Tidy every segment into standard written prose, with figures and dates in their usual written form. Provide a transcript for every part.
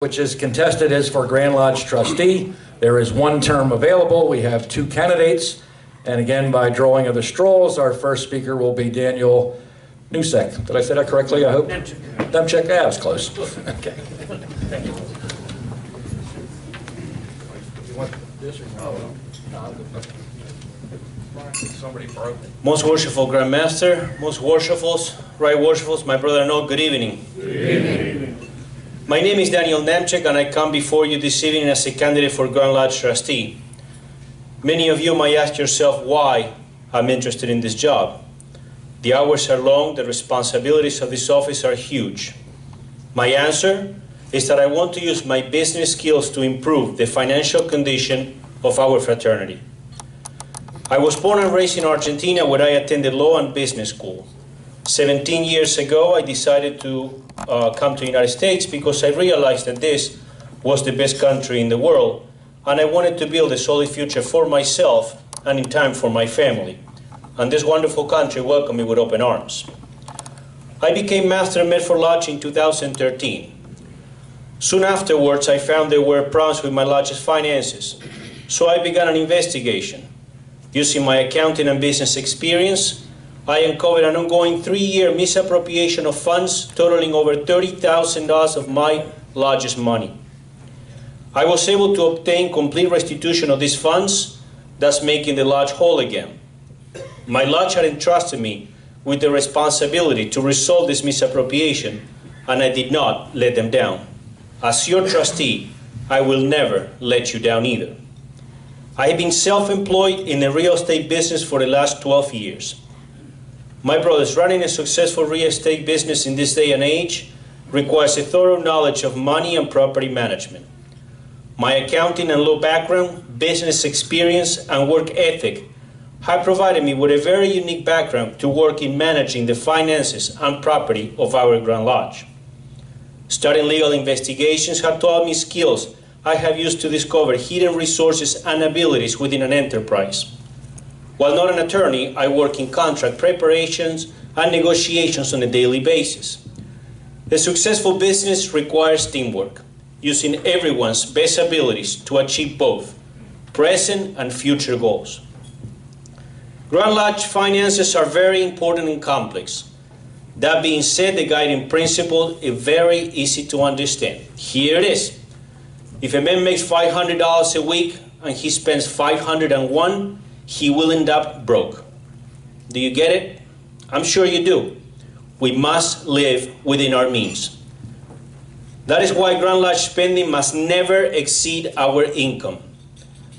which is contested is for Grand Lodge trustee. There is one term available. We have two candidates. And again, by drawing of the straws, our first speaker will be Daniel Nusek. Did I say that correctly, I hope? Nemchek. Yeah, I was close. Okay. Thank you. You want this or no? Somebody broke it. Most worshipful Grandmaster, most worshifuls, right worshifuls, my brother and all, good evening. Good evening. My name is Daniel Nemchek, and I come before you this evening as a candidate for Grand Lodge trustee. Many of you might ask yourself why I'm interested in this job. The hours are long, the responsibilities of this office are huge. My answer is that I want to use my business skills to improve the financial condition of our fraternity. I was born and raised in Argentina, where I attended law and business school. 17 years ago, I decided to come to the United States because I realized that this was the best country in the world, and I wanted to build a solid future for myself and in time for my family. And this wonderful country welcomed me with open arms. I became Master of Medford Lodge in 2013. Soon afterwards, I found there were problems with my lodge's finances, so I began an investigation. Using my accounting and business experience, I uncovered an ongoing 3-year misappropriation of funds totaling over $30,000 of my lodge's money. I was able to obtain complete restitution of these funds, thus making the lodge whole again. My lodge had entrusted me with the responsibility to resolve this misappropriation, and I did not let them down. As your trustee, I will never let you down either. I have been self-employed in the real estate business for the last 12 years. My brothers, running a successful real estate business in this day and age requires a thorough knowledge of money and property management. My accounting and law background, business experience, and work ethic have provided me with a very unique background to work in managing the finances and property of our Grand Lodge. Studying legal investigations have taught me skills I have used to discover hidden resources and abilities within an enterprise. While not an attorney, I work in contract preparations and negotiations on a daily basis. A successful business requires teamwork, using everyone's best abilities to achieve both present and future goals. Grand Lodge finances are very important and complex. That being said, the guiding principle is very easy to understand. Here it is. If a man makes $500 a week and he spends $501, he will end up broke. Do you get it? I'm sure you do. We must live within our means. That is why Grand Lodge spending must never exceed our income,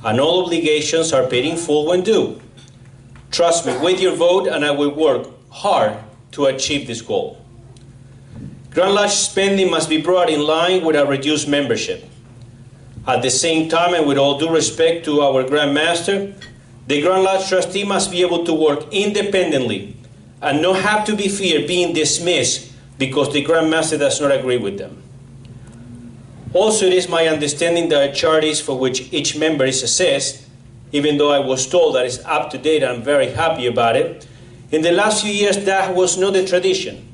and all obligations are paid in full when due. Trust me with your vote, and I will work hard to achieve this goal. Grand Lodge spending must be brought in line with our reduced membership. At the same time, and with all due respect to our Grand Master, the Grand Lodge trustee must be able to work independently and not have to be feared being dismissed because the Grand Master does not agree with them. Also, it is my understanding that charities for which each member is assessed, even though I was told that it's up to date, I'm very happy about it. In the last few years, that was not the tradition.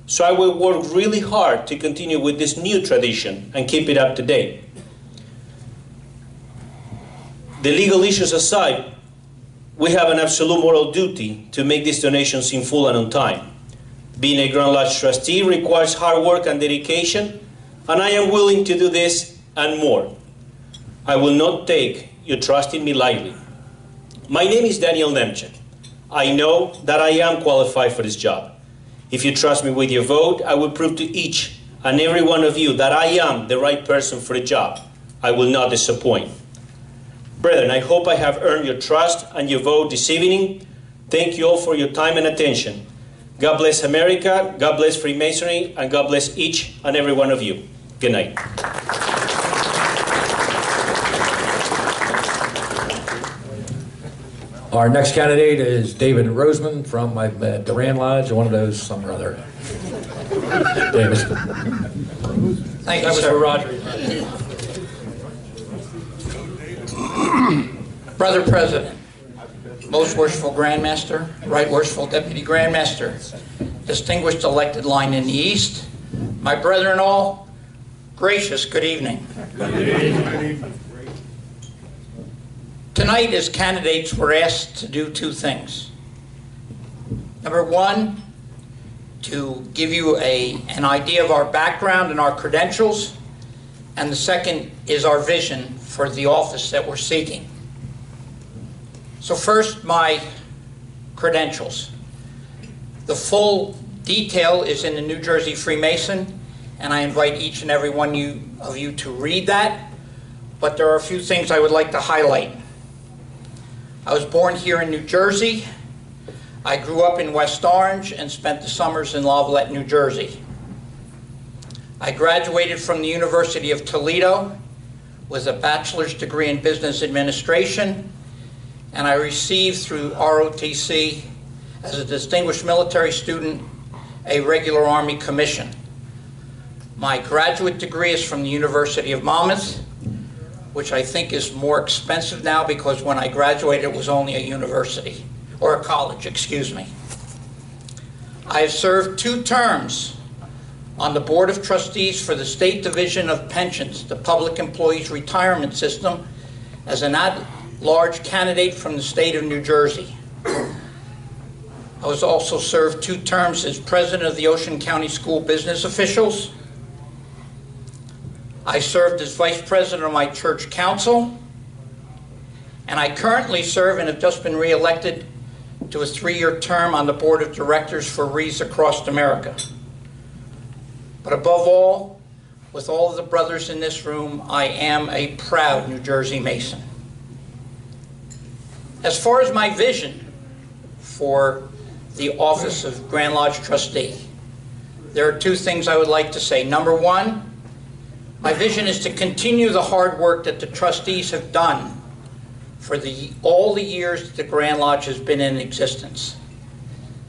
So I will work really hard to continue with this new tradition and keep it up to date. The legal issues aside, we have an absolute moral duty to make these donations in full and on time. Being a Grand Lodge trustee requires hard work and dedication, and I am willing to do this and more. I will not take your trust in me lightly. My name is Daniel Nemchek. I know that I am qualified for this job. If you trust me with your vote, I will prove to each and every one of you that I am the right person for the job. I will not disappoint. Brethren, I hope I have earned your trust and your vote this evening. Thank you all for your time and attention. God bless America, God bless Freemasonry, and God bless each and every one of you. Good night. Our next candidate is David Roseman from my Grand Lodge, one of those, some or other. David. Thank you, that was sir. for Roger. Brother President, Most Worshipful Grandmaster, Right Worshipful Deputy Grandmaster, distinguished elected line in the East, my brethren all, Gracious, good evening. Tonight, as candidates, we're asked to do two things. Number one, to give you an idea of our background and our credentials, and the second is our vision for the office that we're seeking. So first, my credentials. The full detail is in the New Jersey Freemason, and I invite each and every one of you to read that, but there are a few things I would like to highlight. I was born here in New Jersey. I grew up in West Orange and spent the summers in Lavallette, New Jersey. I graduated from the University of Toledo with a bachelor's degree in business administration, and I received through ROTC as a distinguished military student a regular Army commission. My graduate degree is from the University of Monmouth, which I think is more expensive now because when I graduated it was only a university, or a college, excuse me. I have served 2 terms on the Board of Trustees for the State Division of Pensions, the Public Employees Retirement System, as an at-large candidate from the state of New Jersey. I was also served 2 terms as president of the Ocean County School Business Officials. I served as vice president of my church council, and I currently serve and have just been re-elected to a 3-year term on the board of directors for Wreaths Across America. But above all, with all of the brothers in this room, I am a proud New Jersey Mason. As far as my vision for the office of Grand Lodge Trustee, there are 2 things I would like to say. Number one, my vision is to continue the hard work that the trustees have done for all the years that the Grand Lodge has been in existence.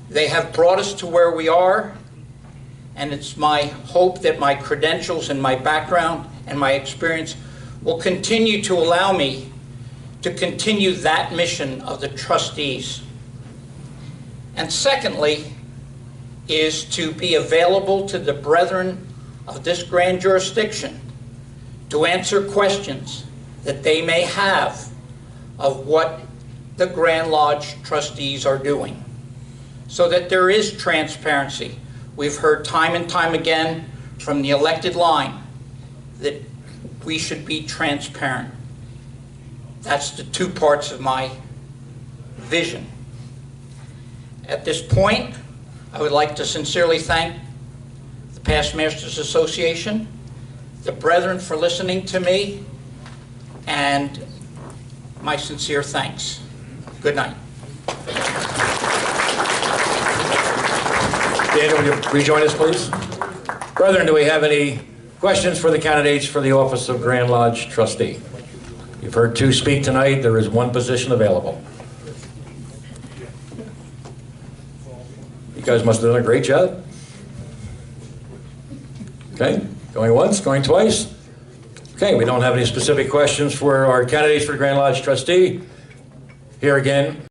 They have brought us to where we are, and it's my hope that my credentials and my background and my experience will continue to allow me to continue that mission of the trustees. And secondly, is to be available to the brethren of this grand jurisdiction to answer questions that they may have of what the Grand Lodge trustees are doing, so that there is transparency. We've heard time and time again from the elected line that we should be transparent. That's the 2 parts of my vision. At this point, I would like to sincerely thank the Past Masters Association, the brethren for listening to me, and my sincere thanks. Good night. Daniel, will you rejoin us, please? Brethren, do we have any questions for the candidates for the office of Grand Lodge Trustee? You've heard 2 speak tonight. There is 1 position available. You guys must have done a great job. Okay, going once, going twice. Okay, we don't have any specific questions for our candidates for Grand Lodge Trustee. Here again,